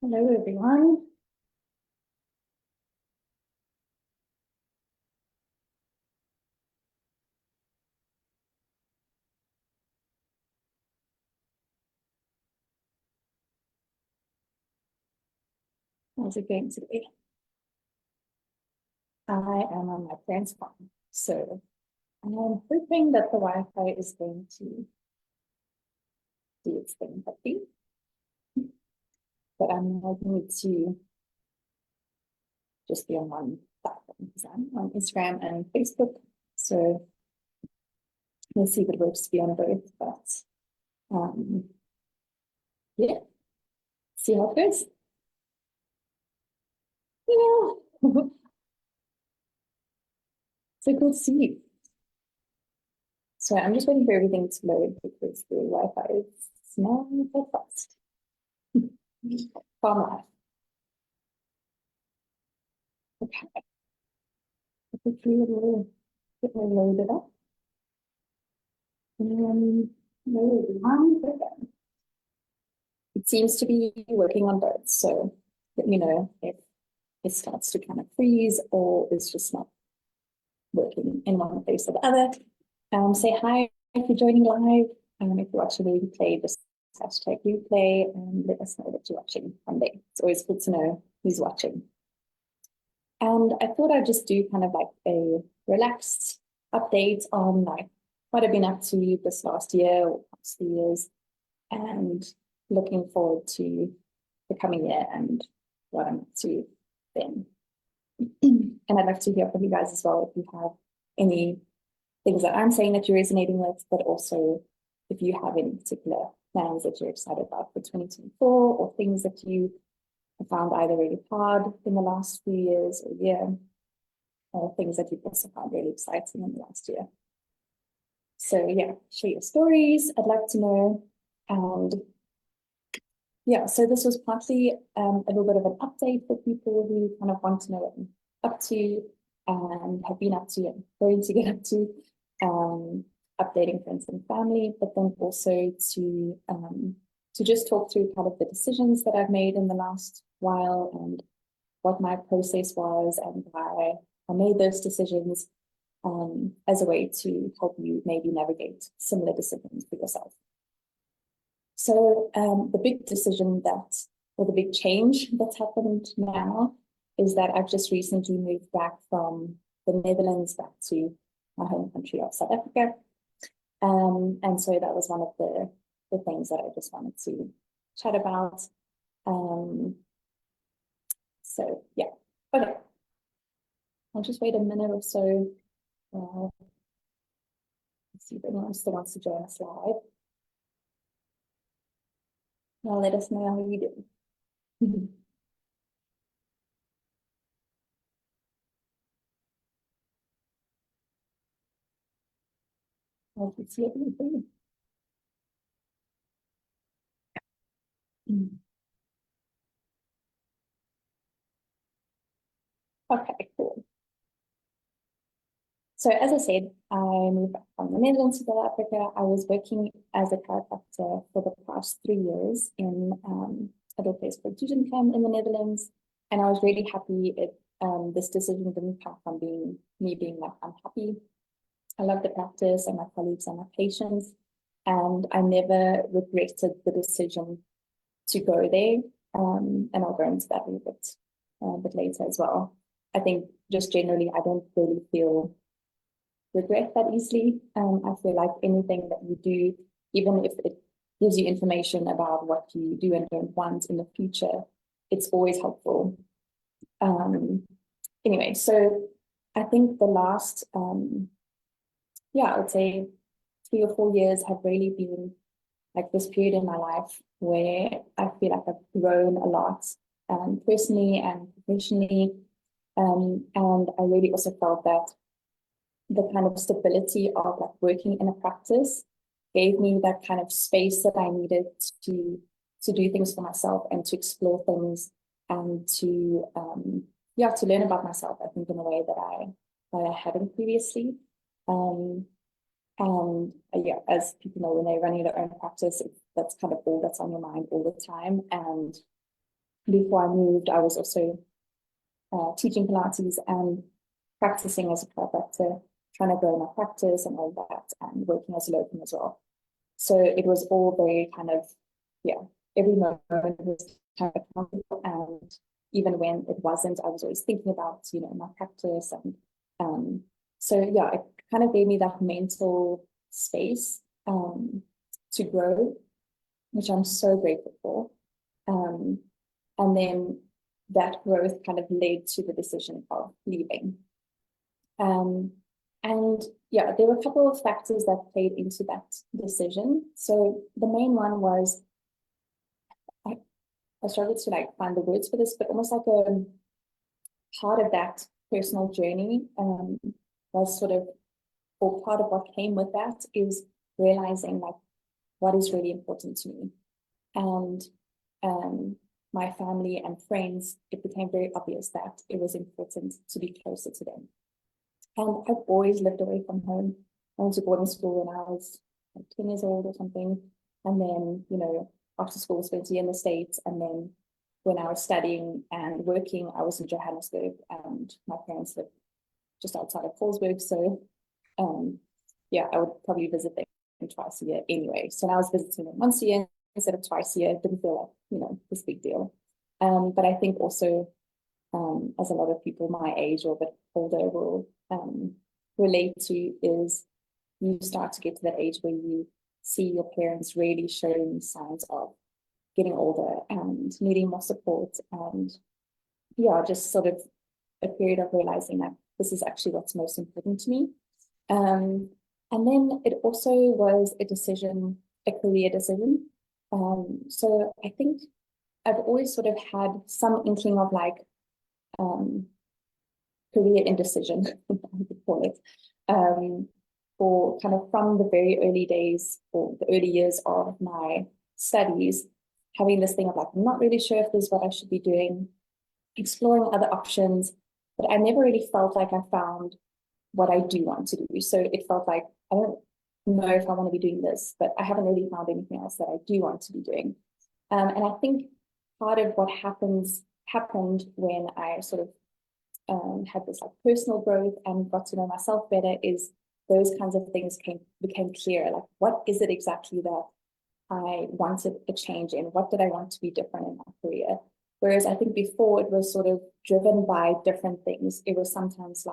Hello, everyone. How's it going today? I am on my parents' farm, so I'm hoping that the Wi-Fi is going to do its thing happy. But I'm hoping it to just be on one platform because I'm on Instagram and Facebook. So we'll see if it works to be on both. But yeah, see how it goes. Yeah. So cool to see you. So I'm just waiting for everything to load because the Wi-Fi is not that fast. Farm life. Okay. Hopefully it'll get me loaded up. No, one second. It seems to be working on both, so let me know if it starts to kind of freeze or it's just not working in one place or the other. Say hi if you're joining live. If you're watching the replay, just hashtag replay and let us know that you're watching one day. It's always good to know who's watching. And I thought I'd just do kind of like a relaxed update on like what I've been up to this last year or past 2 years, and looking forward to the coming year and what I'm up to then. And I'd love to hear from you guys as well if you have any things that I'm saying that you're resonating with, but also if you have any particular plans that you're excited about for 2024 or things that you have found either really hard in the last few years or year, or things that you've also found really exciting in the last year. So yeah, share your stories. I'd like to know. And yeah, so this was partly a little bit of an update for people who kind of want to know what I'm up to and have been up to and going to get up to, updating friends and family, but then also to just talk through kind of the decisions that I've made in the last while and what my process was and why I made those decisions, as a way to help you maybe navigate similar decisions for yourself. So the big decision or the big change that's happened now is that I've just recently moved back from the Netherlands back to my home country of South Africa. And so that was one of the things that I just wanted to chat about. So yeah, okay. I'll just wait a minute or so. Let's see if anyone still wants to join us live. Now let us know how you do. I can see everything. Okay, cool. So as I said, I moved back from the Netherlands to South Africa. I was working as a chiropractor for the past 3 years in a little place called Doetinchem in the Netherlands. And I was really happy this decision didn't come from me being like unhappy. I love the practice and my colleagues and my patients. And I never regretted the decision to go there. And I'll go into that a bit later as well. I think just generally, I don't really feel regret that easily. I feel like anything that you do, even if it gives you information about what you do and don't want in the future, it's always helpful. Anyway, so I think the last, I would say 3 or 4 years have really been like this period in my life where I feel like I've grown a lot, personally and professionally. And I really also felt that the kind of stability of like working in a practice gave me that kind of space that I needed to do things for myself and to explore things and to learn about myself, I think, in a way that I hadn't previously. As people know, when they're running their own practice, that's kind of all that's on your mind all the time. And before I moved, I was also teaching Pilates and practicing as a chiropractor, trying to grow my practice and all that, and working as a locum as well. So it was all very kind of, yeah, every moment was kind of accountable. And even when it wasn't, I was always thinking about, my practice. And so, yeah, it kind of gave me that mental space to grow, which I'm so grateful for. And then that growth kind of led to the decision of leaving. And yeah, there were a couple of factors that played into that decision. So the main one was, I struggled to find the words for this, but almost like a part of that personal journey was sort of, or part of what came with that is realizing what is really important to me. And my family and friends, it became very obvious that it was important to be closer to them. And I've always lived away from home. I went to boarding school when I was 10 years old or something. And then, after school, spent a year in the States. And then when I was studying and working, I was in Johannesburg, and my parents lived just outside of Colesberg. So, yeah, I would probably visit them twice a year anyway. So I was visiting them once a year instead of twice a year. It didn't feel like, this big deal. But I think also, as a lot of people my age or a bit older will relate to, is you start to get to that age where you see your parents really showing signs of getting older and needing more support, and yeah, just sort of a period of realizing that this is actually what's most important to me. And then it also was a decision, a career decision. So I think I've always sort of had some inkling of career indecision, I would call it, or kind of from the very early days or the early years of my studies, having this thing of I'm not really sure if this is what I should be doing, exploring other options, but I never really felt like I found what I do want to do. So it felt like I don't know if I want to be doing this, but I haven't really found anything else that I do want to be doing. And I think part of what happened when I sort of had this personal growth and got to know myself better is those kinds of things became clear. What is it exactly that I wanted a change in? What did I want to be different in my career? Whereas I think before it was sort of driven by different things. It was sometimes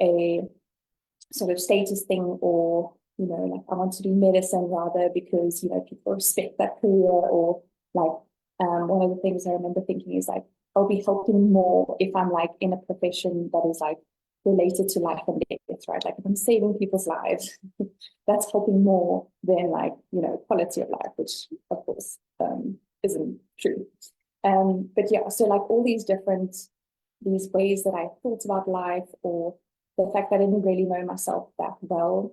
a sort of status thing, or I want to do medicine rather because people respect that career, or one of the things I remember thinking is I'll be helping more if I'm in a profession that is related to life and death, right? If I'm saving people's lives, that's helping more than quality of life, which of course isn't true. But yeah, so all these ways that I thought about life, or the fact that I didn't really know myself that well,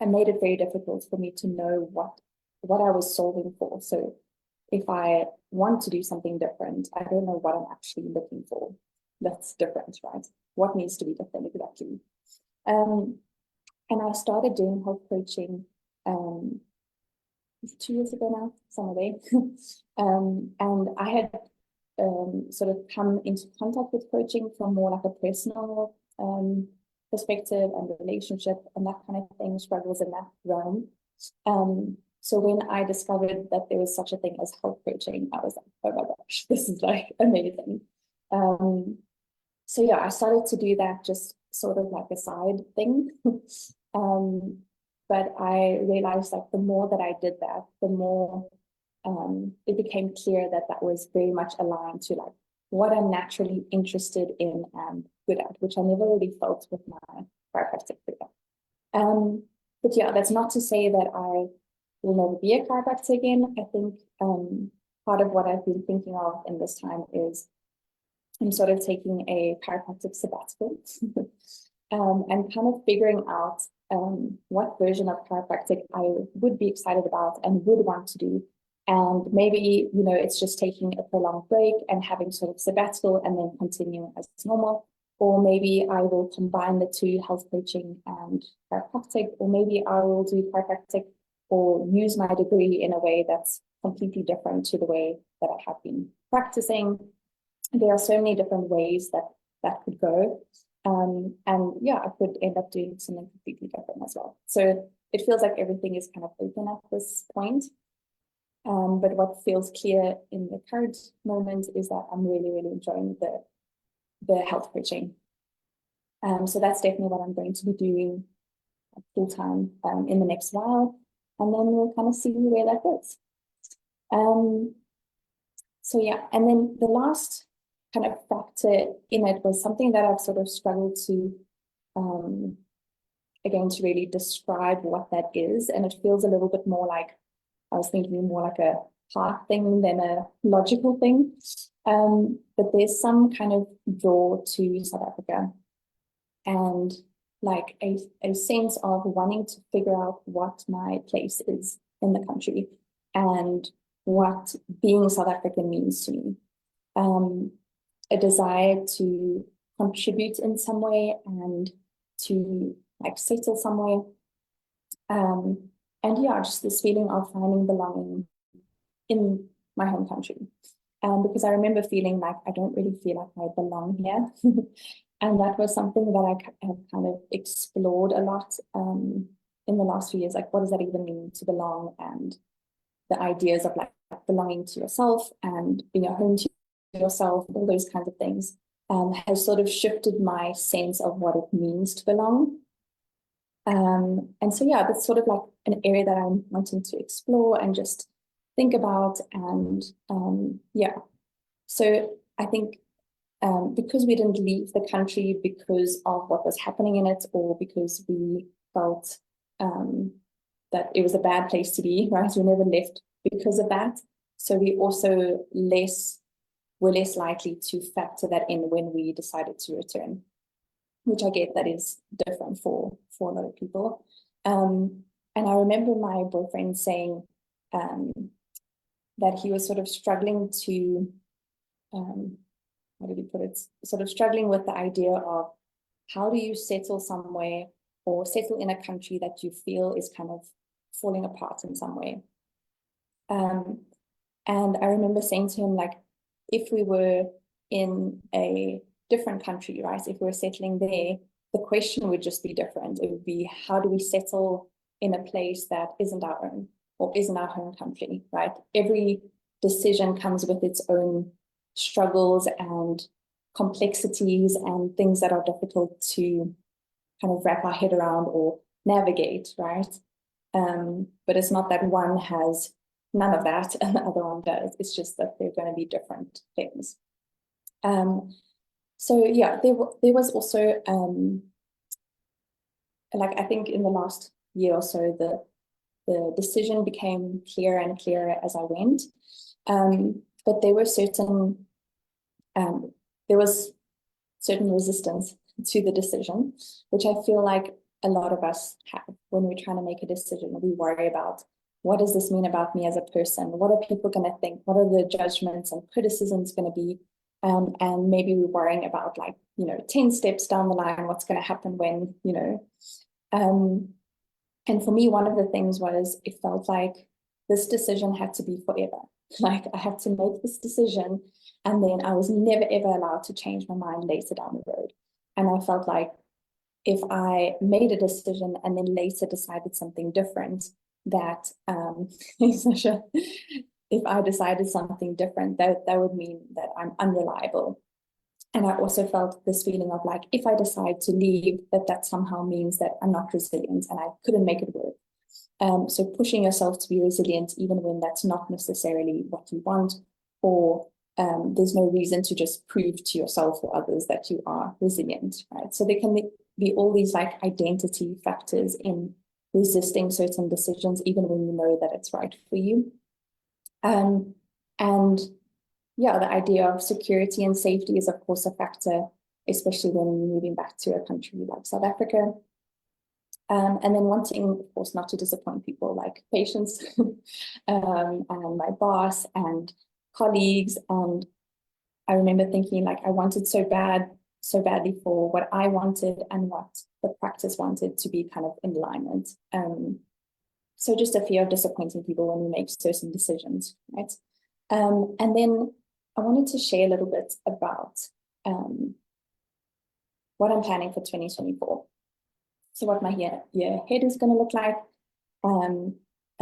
and made it very difficult for me to know what I was solving for. So if I want to do something different, I don't know what I'm actually looking for. That's different, right? What needs to be different exactly? And I started doing health coaching 2 years ago now, summer day. And I had sort of come into contact with coaching from more a personal perspective and relationship and that kind of thing, struggles in that realm. So when I discovered that there was such a thing as health coaching, I was oh my gosh, this is amazing. So yeah, I started to do that just sort of a side thing. But I realized the more that I did that, the more it became clear that was very much aligned to what I'm naturally interested in and good at, which I never really felt with my chiropractic career. But yeah, that's not to say that I will never be a chiropractor again. I think part of what I've been thinking of in this time is I'm sort of taking a chiropractic sabbatical and kind of figuring out what version of chiropractic I would be excited about and would want to do. And maybe, it's just taking a prolonged break and having sort of sabbatical and then continuing as normal. Or maybe I will combine the two, health coaching and chiropractic, or maybe I will do chiropractic or use my degree in a way that's completely different to the way that I have been practicing. There are so many different ways that could go. And yeah, I could end up doing something completely different as well. So it feels like everything is kind of open at this point. But what feels clear in the current moment is that I'm really, really enjoying the health coaching. So that's definitely what I'm going to be doing full time in the next while, and then we'll kind of see where that goes. So yeah, and then the last kind of factor in it was something that I've sort of struggled to again to really describe what that is, and it feels a little bit more like I was thinking more like a heart thing than a logical thing. But there's some kind of draw to South Africa, and like a sense of wanting to figure out what my place is in the country and what being South African means to me. A desire to contribute in some way and to like settle somewhere. And yeah, just this feeling of finding belonging in my home country. Because I remember feeling like I don't really feel like I belong here. And that was something that I have kind of explored a lot in the last few years. Like, what does that even mean to belong? And the ideas of like belonging to yourself and being a home to yourself, all those kinds of things, has sort of shifted my sense of what it means to belong. And so, yeah, that's sort of like an area that I'm wanting to explore and just think about. And yeah, so I think because we didn't leave the country because of what was happening in it, or because we felt that it was a bad place to be, right? We never left because of that. So we also were less likely to factor that in when we decided to return, which I get that is different for a lot of people. And I remember my boyfriend saying that he was sort of struggling to how did he put it? Sort of struggling with the idea of how do you settle somewhere or settle in a country that you feel is kind of falling apart in some way. And I remember saying to him, like, if we were in a different country, right? If we were settling there, the question would just be different. It would be, how do we settle in a place that isn't our own or isn't our home country, right? Every decision comes with its own struggles and complexities and things that are difficult to kind of wrap our head around or navigate, right? But it's not that one has none of that and the other one does. It's just that they're going to be different things. So yeah, there was also like I think in the last year or so, the decision became clearer and clearer as I went. But there was certain resistance to the decision, which I feel like a lot of us have when we're trying to make a decision. We worry about, what does this mean about me as a person? What are people going to think? What are the judgments and criticisms going to be? And maybe we're worrying about, like, 10 steps down the line, what's going to happen when, and for me, one of the things was, it felt like this decision had to be forever. Like, I had to make this decision, and then I was never, ever allowed to change my mind later down the road. And I felt like if I made a decision and then later decided something different, that if I decided something different, that would mean that I'm unreliable. And I also felt this feeling of, like, if I decide to leave, that somehow means that I'm not resilient and I couldn't make it work. So pushing yourself to be resilient, even when that's not necessarily what you want, or there's no reason to just prove to yourself or others that you are resilient, right? So there can be all these like identity factors in resisting certain decisions, even when you know that it's right for you. And yeah, the idea of security and safety is, of course, a factor, especially when you're moving back to a country like South Africa. And then wanting, of course, not to disappoint people like patients and my boss and colleagues. And I remember thinking, like, I wanted so badly for what I wanted and what the practice wanted to be kind of in alignment. So just a fear of disappointing people when we make certain decisions, right? And then I wanted to share a little bit about what I'm planning for 2024. So what my year ahead is going to look like.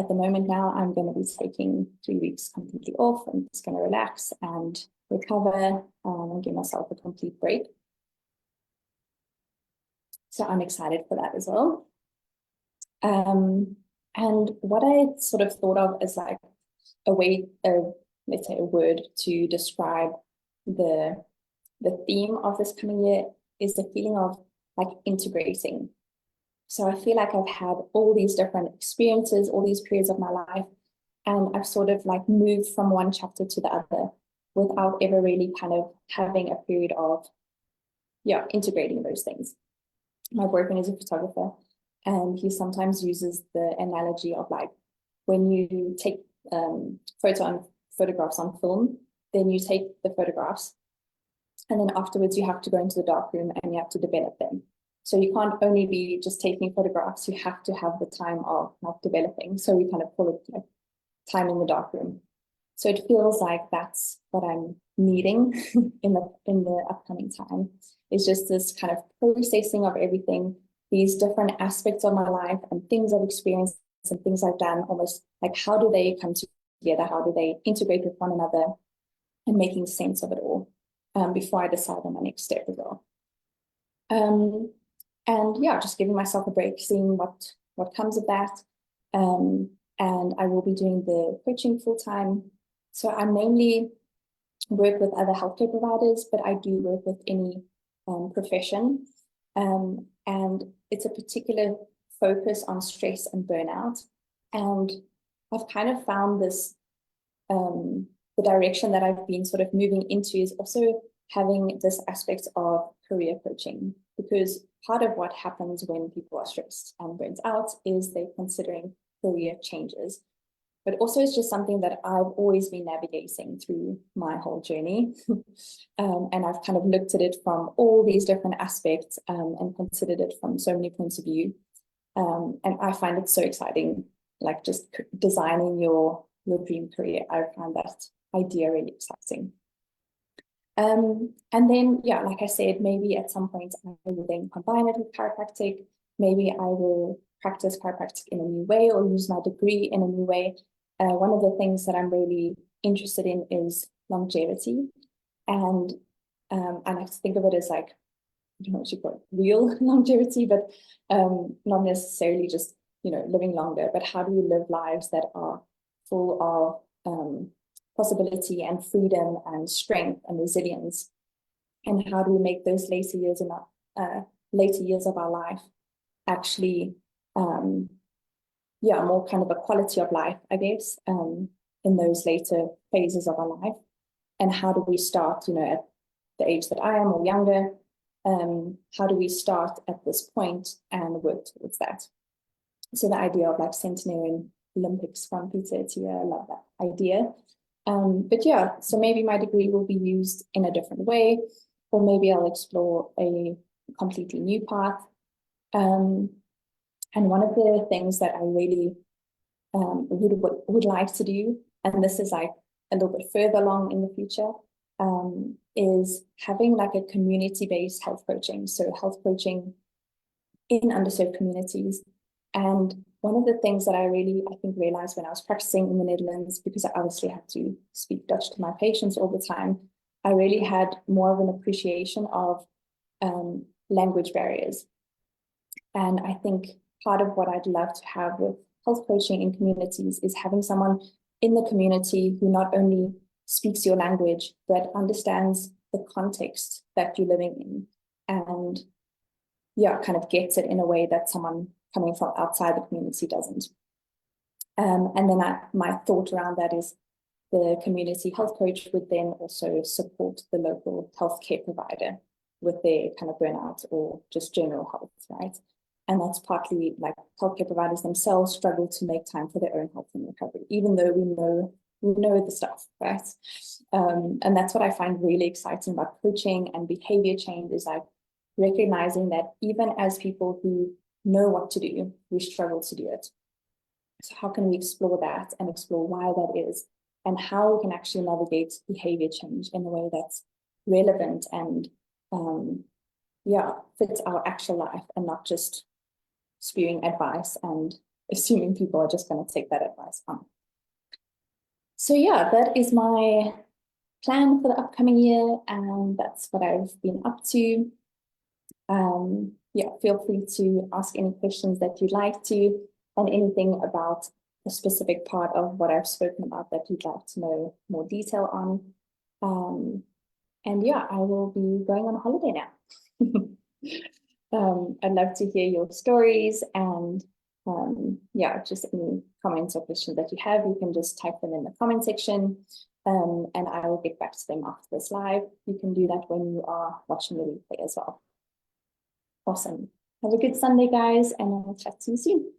At the moment now, I'm going to be taking 3 weeks completely off. I'm just going to relax and recover and give myself a complete break. So I'm excited for that as well. And what I sort of thought of as like a way, let's say a word to describe the theme of this coming year is the feeling of like integrating. So I feel like I've had all these different experiences, all these periods of my life, and I've sort of like moved from one chapter to the other without ever really kind of having a period of, integrating those things. My boyfriend is a photographer, and he sometimes uses the analogy of like when you take photographs on film, then you take the photographs, and then afterwards you have to go into the darkroom and you have to develop them. So you can't only be just taking photographs, you have to have the time of like developing. So we kind of call it like time in the darkroom. So it feels like that's what I'm needing in the upcoming time. It's just this kind of processing of everything, these different aspects of my life and things I've experienced and things I've done, almost like how do they come together? How do they integrate with one another, and making sense of it all before I decide on my next step as well. And yeah, just giving myself a break, seeing what comes of that. And I will be doing the coaching full time. So I mainly work with other healthcare providers, but I do work with any profession. And it's a particular focus on stress and burnout. And I've kind of found this, the direction that I've been sort of moving into is also having this aspect of career coaching, because part of what happens when people are stressed and burnt out is they're considering career changes. But also it's just something that I've always been navigating through my whole journey. And I've kind of looked at it from all these different aspects and considered it from so many points of view. And I find it so exciting, like just designing your dream career. I find that idea really exciting. And then, yeah, like I said, maybe at some point I will then combine it with chiropractic. Maybe I will practice chiropractic in a new way or use my degree in a new way. One of the things that I'm really interested in is longevity. And I like to think of it as like, I don't know what you call it, real longevity, but not necessarily just, living longer, but how do you live lives that are full of possibility and freedom and strength and resilience, and how do we make those later years of our life actually more kind of a quality of life, I guess, in those later phases of our life. And how do we start, at the age that I am or younger, how do we start at this point and work towards that? So the idea of like centenarian Olympics from Peter Attia, I love that idea. But yeah, so maybe my degree will be used in a different way, or maybe I'll explore a completely new path. And one of the things that I really would like to do, and this is like a little bit further along in the future, is having like a community-based health coaching. So health coaching in underserved communities. And one of the things that I think realized when I was practicing in the Netherlands, because I obviously had to speak Dutch to my patients all the time, I really had more of an appreciation of language barriers. And I think part of what I'd love to have with health coaching in communities is having someone in the community who not only speaks your language, but understands the context that you're living in, and kind of gets it in a way that someone coming from outside the community doesn't. And then my thought around that is the community health coach would then also support the local healthcare provider with their kind of burnout or just general health, right? And that's partly like healthcare providers themselves struggle to make time for their own health and recovery, even though we know the stuff, right? And that's what I find really exciting about coaching and behavior change, is like recognizing that even as people who know what to do, we struggle to do it. So how can we explore that and explore why that is, and how we can actually navigate behavior change in a way that's relevant and yeah, fits our actual life and not just spewing advice and assuming people are just going to take that advice on. So yeah, that is my plan for the upcoming year, and that's what I've been up to. Yeah, feel free to ask any questions that you'd like to, and anything about a specific part of what I've spoken about that you'd like to know more detail on. And yeah, I will be going on holiday now. I'd love to hear your stories, and yeah, just any comments or questions that you have, you can just type them in the comment section, and I will get back to them after this live. You can do that when you are watching the replay as well. Awesome. Have a good Sunday, guys, and I'll chat to you soon.